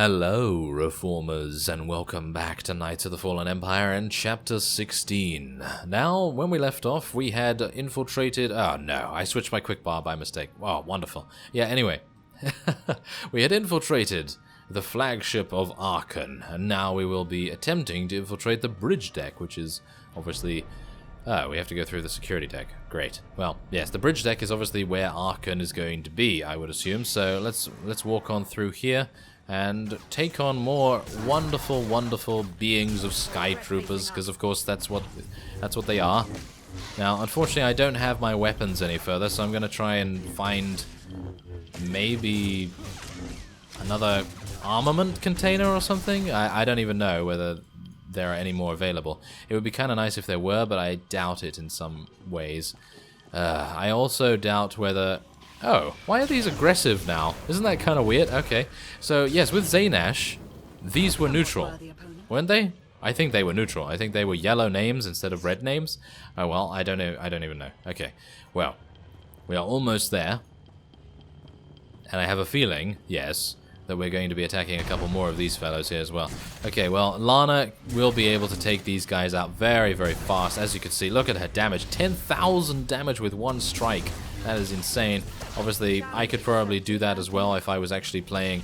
Hello, Reformers, and welcome back to Knights of the Fallen Empire and Chapter 16. Now, when we left off, we had infiltrated... Oh, no, I switched my quickbar by mistake. Oh, wonderful. Yeah, anyway. We had infiltrated the flagship of ARCANN, and now we will be attempting to infiltrate the bridge deck, which is obviously... Oh, we have to go through the security deck. Great. Well, yes, the bridge deck is obviously where ARCANN is going to be, I would assume, so let's walk on through here and take on more wonderful, wonderful beings of Sky Troopers, because of course that's what they are. Now, unfortunately, I don't have my weapons any further, so I'm going to try and find maybe another armament container or something. I don't even know whether there are any more available. It would be kind of nice if there were, but I doubt it in some ways. I also doubt whether... Oh, why are these aggressive now? Isn't that kind of weird? Okay. So, yes, with Zaynash, these were neutral. Weren't they? I think they were neutral. I think they were yellow names instead of red names. Oh, well, I don't know. I don't even know. Okay. Well, we are almost there. And I have a feeling, yes, that we're going to be attacking a couple more of these fellows here as well. Okay, well, Lana will be able to take these guys out very, very fast. As you can see, look at her damage. 10,000 damage with one strike. That is insane. Obviously, I could probably do that as well if I was actually playing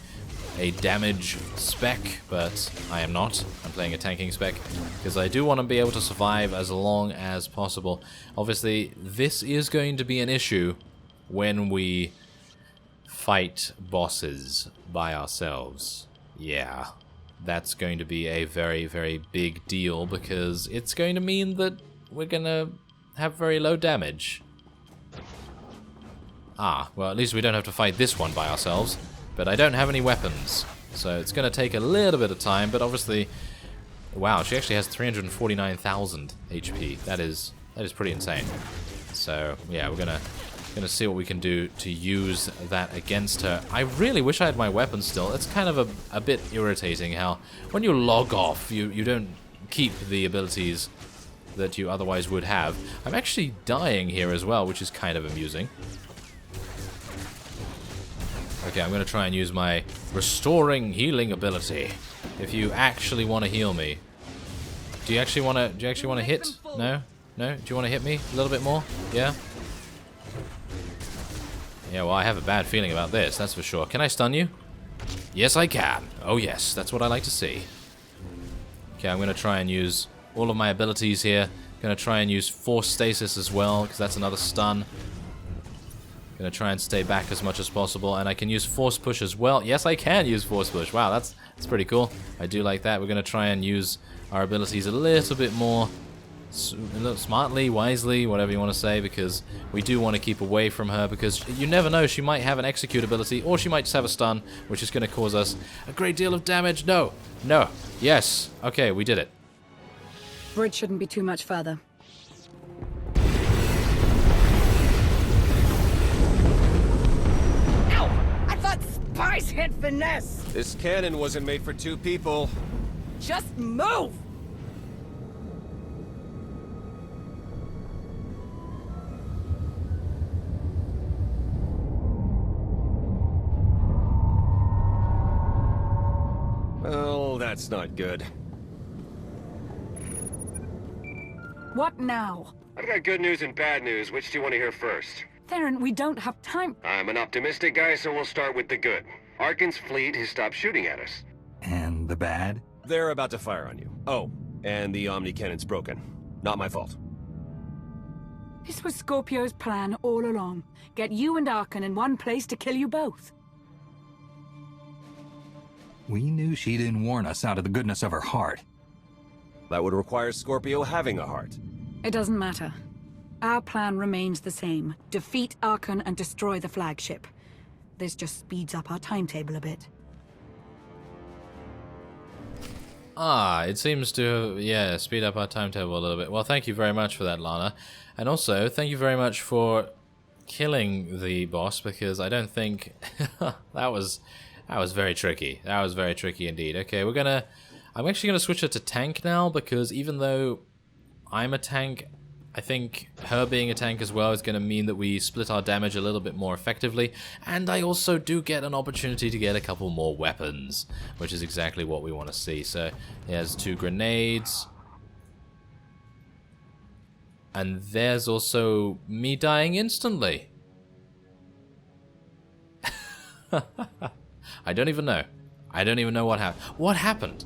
a damage spec, but I am not. I'm playing a tanking spec, because I do want to be able to survive as long as possible. Obviously, this is going to be an issue when we fight bosses by ourselves. Yeah, that's going to be a very, very big deal, because it's going to mean that we're going to have very low damage. Ah, well, at least we don't have to fight this one by ourselves. But I don't have any weapons, so it's going to take a little bit of time, but obviously... Wow, she actually has 349,000 HP. That is pretty insane. So, yeah, we're gonna see what we can do to use that against her. I really wish I had my weapon still. It's kind of a bit irritating how when you log off, you don't keep the abilities that you otherwise would have. I'm actually dying here as well, which is kind of amusing. Okay, I'm going to try and use my restoring healing ability. If you actually want to heal me. Do you actually want to hit? No? No? Do you want to hit me a little bit more? Yeah? Yeah, well, I have a bad feeling about this, that's for sure. Can I stun you? Yes, I can. Oh, yes. That's what I like to see. Okay, I'm going to try and use all of my abilities here. Going to try and use Force Stasis as well, because that's another stun. Gonna try and stay back as much as possible, and I can use Force Push as well. Yes, I can use Force Push. Wow, that's pretty cool. I do like that. We're gonna try and use our abilities a little bit more smartly, wisely, whatever you want to say, because we do want to keep away from her, because you never know, she might have an execute ability, or she might just have a stun, which is gonna cause us a great deal of damage. No, no, yes, okay, we did it. Bridge shouldn't be too much further. Spice hit finesse! This cannon wasn't made for two people. Just move! Well, that's not good. What now? I've got good news and bad news. Which do you want to hear first? Theron, we don't have time. I'm an optimistic guy, so we'll start with the good. ARCANN's fleet has stopped shooting at us. And the bad? They're about to fire on you. Oh, and the Omni Cannon's broken. Not my fault. This was Scorpio's plan all along. Get you and ARCANN in one place to kill you both. We knew she didn't warn us out of the goodness of her heart. That would require Scorpio having a heart. It doesn't matter. Our plan remains the same. Defeat ARCANN and destroy the flagship. This just speeds up our timetable a bit. Ah, it seems to, yeah, speed up our timetable a little bit. Well, thank you very much for that, Lana. And also, thank you very much for killing the boss, because I don't think... that was very tricky. That was very tricky indeed. Okay, I'm actually gonna switch it to tank now, because even though I'm a tank... I think her being a tank as well is going to mean that we split our damage a little bit more effectively, and I also do get an opportunity to get a couple more weapons, which is exactly what we want to see. So there's 2 grenades, and there's also me dying instantly. I don't even know. I don't even know what happened. What happened?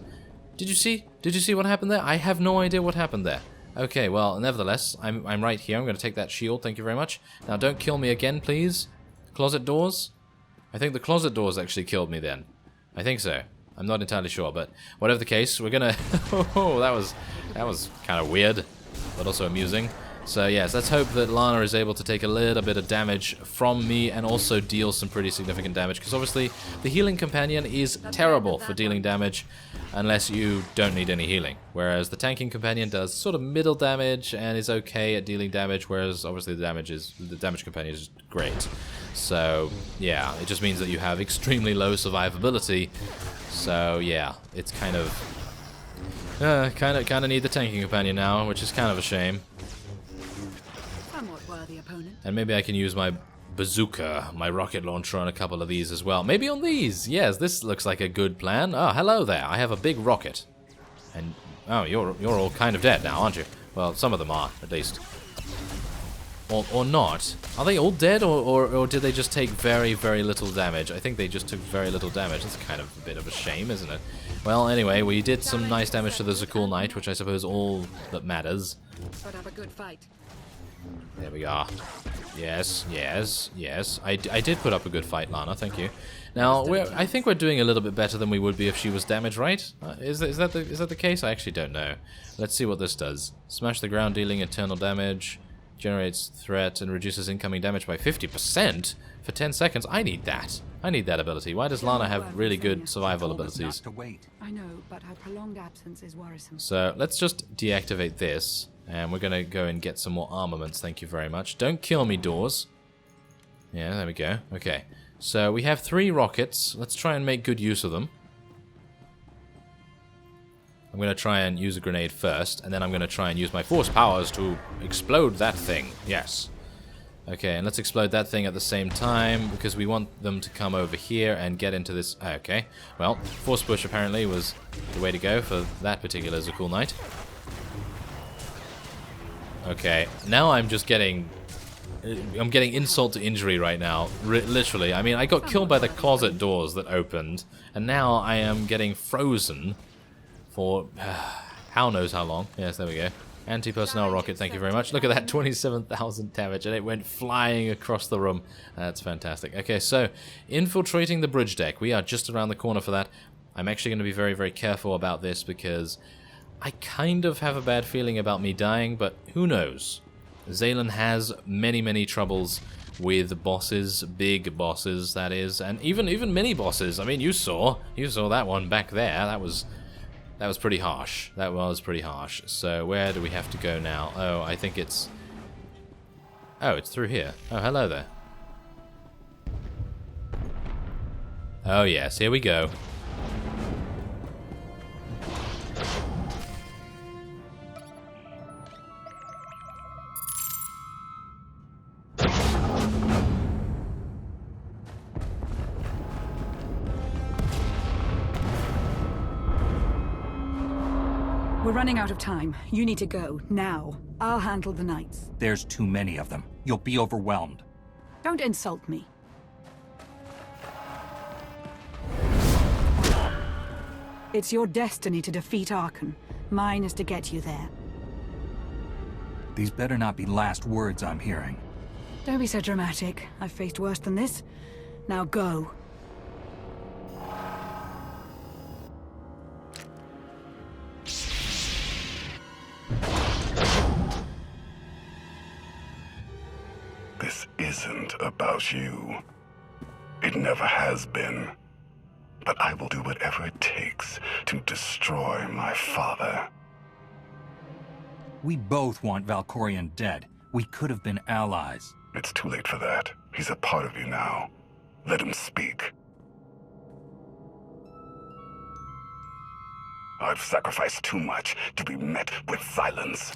Did you see? Did you see what happened there? I have no idea what happened there. Okay, well, nevertheless, I'm right here. I'm going to take that shield. Thank you very much. Now, don't kill me again, please. Closet doors? I think the closet doors actually killed me then. I think so. I'm not entirely sure, but whatever the case, we're going to... Oh, that was kind of weird, but also amusing. So, yes, let's hope that Lana is able to take a little bit of damage from me and also deal some pretty significant damage, because obviously the healing companion is terrible for dealing damage unless you don't need any healing, whereas the tanking companion does sort of middle damage and is okay at dealing damage, whereas obviously the damage companion is great. So, yeah, it just means that you have extremely low survivability. So, yeah, it's kind of need the tanking companion now, which is kind of a shame. And maybe I can use my bazooka, my rocket launcher, on a couple of these as well. Maybe on these! Yes, this looks like a good plan. Oh, hello there. I have a big rocket. And, oh, you're all kind of dead now, aren't you? Well, some of them are, at least. Or not. Are they all dead, or did they just take very, very little damage? I think they just took very little damage. That's kind of a bit of a shame, isn't it? Well, anyway, we did some nice damage to the Zakul Knight, which I suppose all that matters. But have a good fight. There we are. Yes, yes, yes. I did put up a good fight, Lana. Thank you. Now, I think we're doing a little bit better than we would be if she was damaged, right? Is that the case? I actually don't know. Let's see what this does. Smash the ground, dealing internal damage. Generates threat and reduces incoming damage by 50% for 10 seconds. I need that. I need that ability. Why does Lana have really good survival abilities? I know, but her prolonged absence is worrisome. So let's just deactivate this. And we're going to go and get some more armaments, thank you very much. Don't kill me, doors. Yeah, there we go. Okay, so we have 3 rockets. Let's try and make good use of them. I'm going to try and use a grenade first, and then I'm going to try and use my force powers to explode that thing. Yes. Okay, and let's explode that thing at the same time, because we want them to come over here and get into this... Okay, well, force push apparently was the way to go for that particular Zakul Knight. Okay, now I'm just getting... I'm getting insult to injury right now, literally. I mean, I got killed by the closet doors that opened, and now I am getting frozen for... how knows how long. Yes, there we go. Anti-personnel rocket, thank you very much. Look at that, 27,000 damage, and it went flying across the room. That's fantastic. Okay, so, infiltrating the bridge deck. We are just around the corner for that. I'm actually going to be very, very careful about this, because... I kind of have a bad feeling about me dying, but who knows? XAILEN has many, many troubles with bosses, big bosses, that is, and even mini bosses. I mean, you saw that one back there. That was pretty harsh. That was pretty harsh. So where do we have to go now? Oh, I think it's... Oh, it's through here. Oh, hello there. Oh yes, here we go. We're running out of time. You need to go, now. I'll handle the knights. There's too many of them. You'll be overwhelmed. Don't insult me. It's your destiny to defeat ARCANN. Mine is to get you there. These better not be last words I'm hearing. Don't be so dramatic. I've faced worse than this. Now go. This isn't about you. It never has been. But I will do whatever it takes to destroy my father. We both want Valkorion dead. We could have been allies. It's too late for that. He's a part of you now. Let him speak. I've sacrificed too much to be met with silence.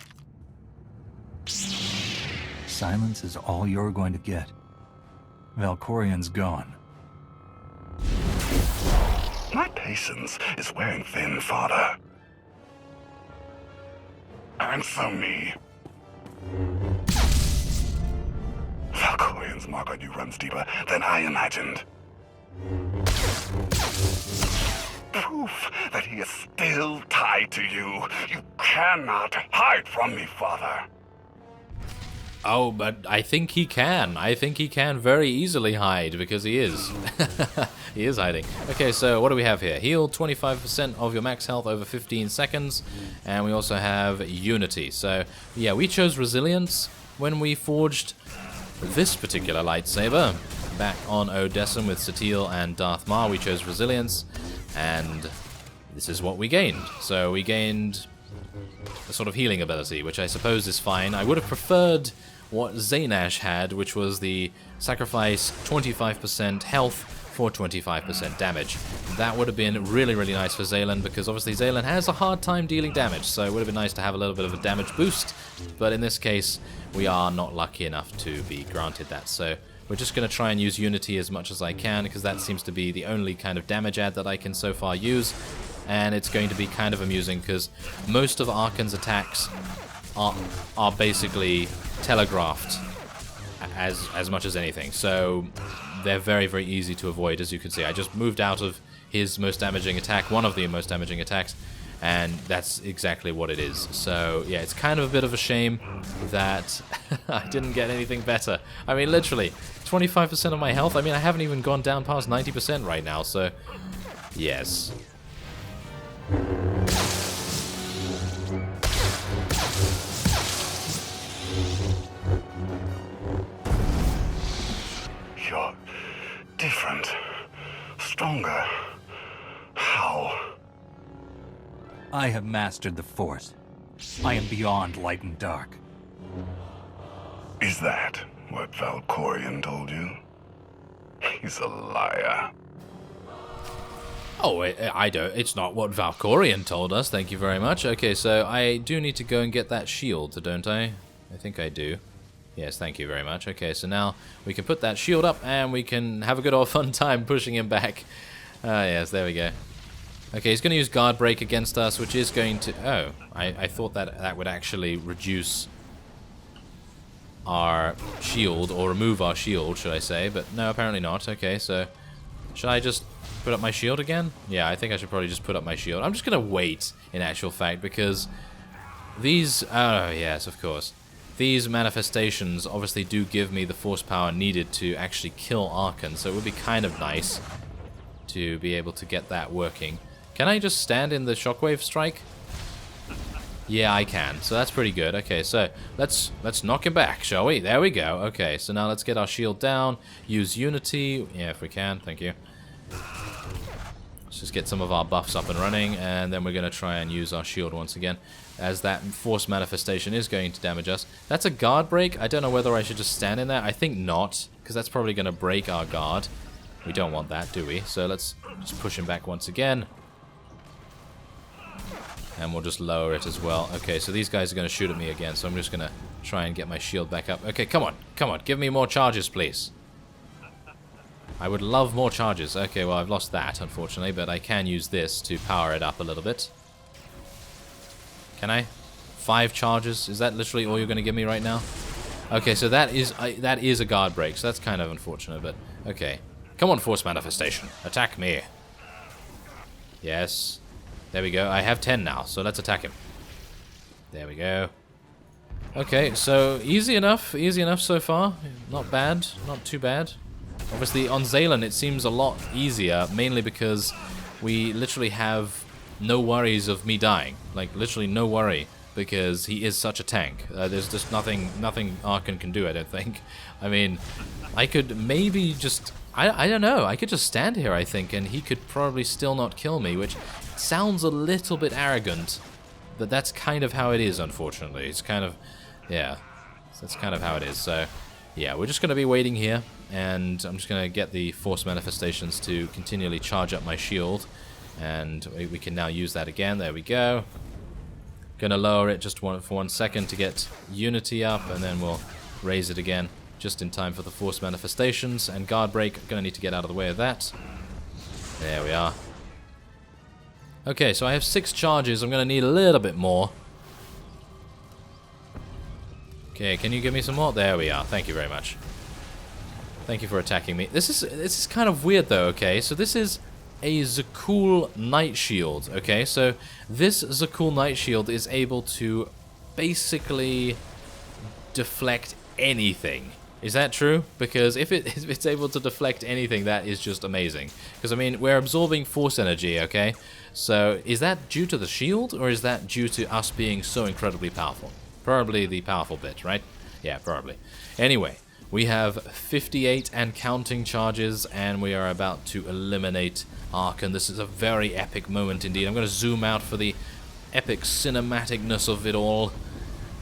Silence is all you're going to get. Valkorian's gone. My patience is wearing thin, Father. Answer me. Valkorian's mark on you runs deeper than I imagined. Proof that he is still tied to you. You cannot hide from me, Father. Oh, but I think he can. I think he can very easily hide, because he is. He is hiding. Okay, so what do we have here? Heal 25% of your max health over 15 seconds. And we also have Unity. So, yeah, we chose Resilience when we forged this particular lightsaber. Back on Odessum with Satil and Darth Maul, we chose Resilience. And this is what we gained. So we gained a sort of healing ability, which I suppose is fine. I would have preferred what Zainash had, which was the sacrifice 25% health for 25% damage. That would have been really, really nice for XAILEN, because obviously XAILEN has a hard time dealing damage, so it would have been nice to have a little bit of a damage boost, but in this case, we are not lucky enough to be granted that, so we're just going to try and use Unity as much as I can, because that seems to be the only kind of damage add that I can so far use, and it's going to be kind of amusing, because most of ARCANN's attacks are basically telegraphed as much as anything, so they're very, very easy to avoid, as you can see. I just moved out of his most damaging attack, one of the most damaging attacks, and that's exactly what it is. So, yeah, it's kind of a bit of a shame that I didn't get anything better. I mean, literally, 25% of my health. I mean, I haven't even gone down past 90% right now, so yes. You're different. Stronger. How? I have mastered the Force. I am beyond light and dark. Is that what Valkorian told you? He's a liar. Oh, I don't. It's not what Valkorian told us. Thank you very much. Okay, so I do need to go and get that shield, don't I? I think I do. Yes, thank you very much. Okay, so now we can put that shield up and we can have a good old fun time pushing him back. Yes, there we go. Okay, he's going to use Guard Break against us, which is going to... Oh, I thought that would actually reduce our shield, or remove our shield, should I say, but no, apparently not. Okay, so should I just put up my shield again? Yeah, I think I should probably just put up my shield. I'm just going to wait, in actual fact, because these... Oh, yes, of course. These manifestations obviously do give me the force power needed to actually kill ARCANN, so it would be kind of nice to be able to get that working. Can I just stand in the shockwave strike? Yeah, I can. So that's pretty good. Okay, so let's knock him back, shall we? There we go. Okay, so now let's get our shield down. Use Unity. Yeah, if we can. Thank you. Let's just get some of our buffs up and running, and then we're going to try and use our shield once again, as that force manifestation is going to damage us. That's a guard break. I don't know whether I should just stand in there. I think not, because that's probably going to break our guard. We don't want that, do we? So let's just push him back once again. And we'll just lower it as well. Okay, so these guys are going to shoot at me again, so I'm just going to try and get my shield back up. Okay, come on. Come on. Give me more charges, please. I would love more charges. Okay, well, I've lost that, unfortunately, but I can use this to power it up a little bit. Can I? 5 charges? Is that literally all you're going to give me right now? Okay, so that is a guard break, so that's kind of unfortunate, but okay. Come on, Force Manifestation. Attack me. Yes. There we go. I have 10 now, so let's attack him. There we go. Okay, so easy enough so far. Not bad, not too bad. Obviously, on XAILEN it seems a lot easier, mainly because we literally have no worries of me dying. Like, literally no worry, because he is such a tank. There's just nothing ARCANN can do, I don't think. I mean, I could maybe just... I don't know, I could just stand here, I think, and he could probably still not kill me, which sounds a little bit arrogant, but that's kind of how it is, unfortunately. It's kind of... yeah, that's kind of how it is, so... yeah, we're just going to be waiting here, and I'm just going to get the Force Manifestations to continually charge up my shield, and we can now use that again. There we go. Gonna lower it just for 1 second to get Unity up, and then we'll raise it again just in time for the Force manifestations. And guard break, gonna need to get out of the way of that. There we are. Okay, so I have 6 charges. I'm gonna need a little bit more. Okay, can you give me some more? There we are. Thank you very much. Thank you for attacking me. This is kind of weird though, okay? So this is a Zakul Night Shield, okay? So this Zakul Night Shield is able to basically deflect anything. Is that true? Because if it's able to deflect anything, that is just amazing. Because, I mean, we're absorbing Force energy, okay? So is that due to the shield, or is that due to us being so incredibly powerful? Probably the powerful bit, right? Yeah, probably. Anyway, we have 58 and counting charges, and we are about to eliminate ARCANN. This is a very epic moment indeed. I'm going to zoom out for the epic cinematicness of it all.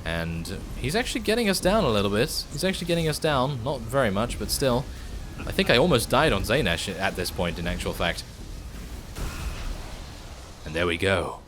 And he's actually getting us down a little bit. He's actually getting us down. Not very much, but still. I think I almost died on Zaynesh at this point, in actual fact. And there we go.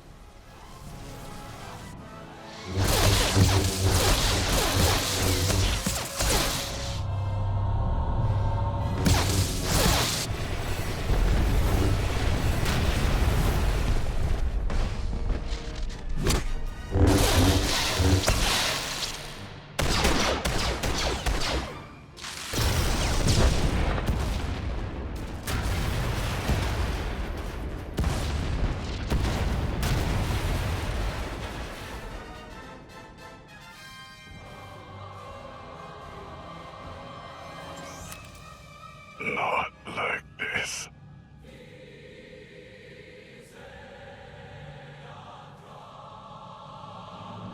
Not like this.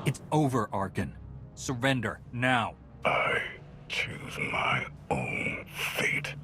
It's over, ARCANN. Surrender, now. I choose my own fate.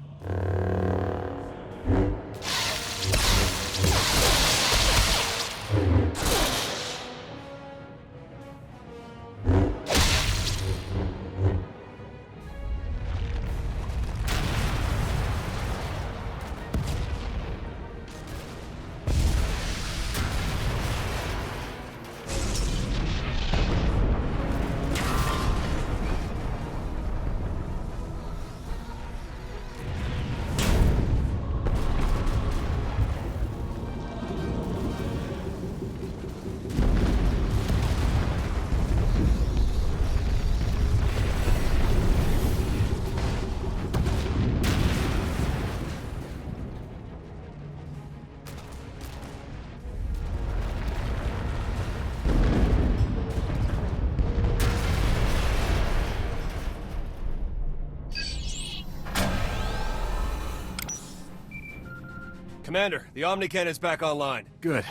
Commander, the Omnican is back online. Good.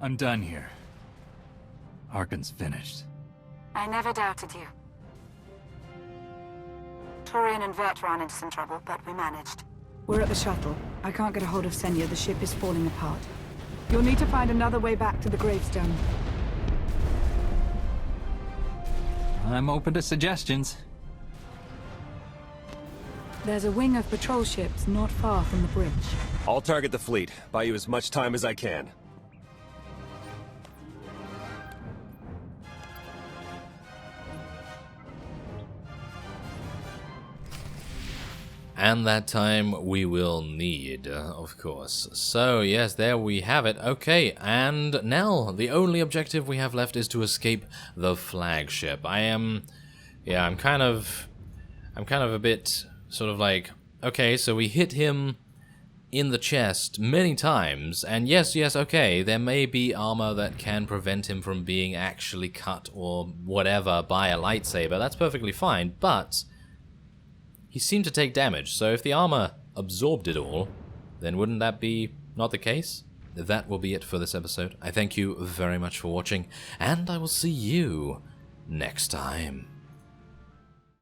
I'm done here. ARCANN's finished. I never doubted you. Torian and Vert ran into some trouble, but we managed. We're at the shuttle. I can't get a hold of Senya. The ship is falling apart. You'll need to find another way back to the gravestone. I'm open to suggestions. There's a wing of patrol ships not far from the bridge. I'll target the fleet. Buy you as much time as I can. And that time we will need, of course. So, yes, there we have it. Okay, and now the only objective we have left is to escape the flagship. I'm kind of a bit sort of like, okay, so we hit him in the chest many times, and yes, okay, there may be armor that can prevent him from being actually cut or whatever by a lightsaber. That's perfectly fine, but he seemed to take damage, so if the armor absorbed it all, then wouldn't that be not the case? That will be it for this episode. I thank you very much for watching, and I will see you next time.